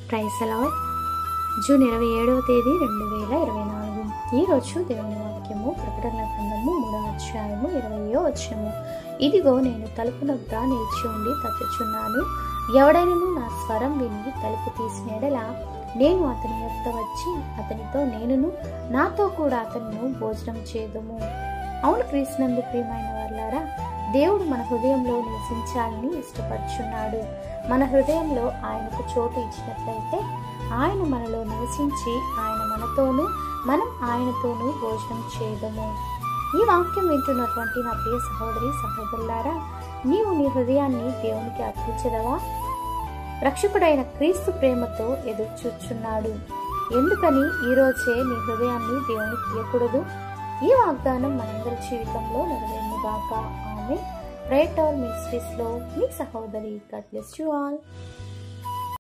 Praise the lord. June 27వ తేదీ 2024. ఈరోజు దేవుని వాక్యము ప్రకటన గ్రంథము 3వ అధ్యాయము 20వ వచనము. ఇదిగో నేను తలుపు వద్ద నిలిచి ఉండి తట్టుచున్నాను. ఎవడైనను నా స్వరం విని తలుపు తీసిన యెడల నేను అతని యొద్ద వచ్చి అతనితో నేనును నాతో కూడా అతనిను భోజనం చేదుము. అవును క్రీస్తునందు ప్రియమైన వారలారా, దేవుడు మన హృదయంలో నివసించాలని ఇష్టపడుచున్నాడు. మన హృదయంలో ఆయనకు చోటు ఇచ్చినట్లయితే ఆయన మనలో నివసించి ఆయన మనతోనూ మనం ఆయనతోనూ భోజనం చేయదము. ఈ వాక్యం వింటున్నటువంటి నా ప్రియ సహోదరి సహోదరులారా, నీవు నీ హృదయాన్ని దేవునికి అర్పించదవా? రక్షకుడైన క్రీస్తు ప్రేమతో ఎదురు చూచున్నాడు. ఎందుకని ఈరోజే నీ హృదయాన్ని దేవునికి ఇవ్వకూడదు? ఈ వాగ్దానం మనందరి జీవితంలో నెరవేరునుగాక. ఆమేన్. ప్రేయర్ టవర్ మినిస్ట్రీస్ లో మీ సహోదరి. God bless you all.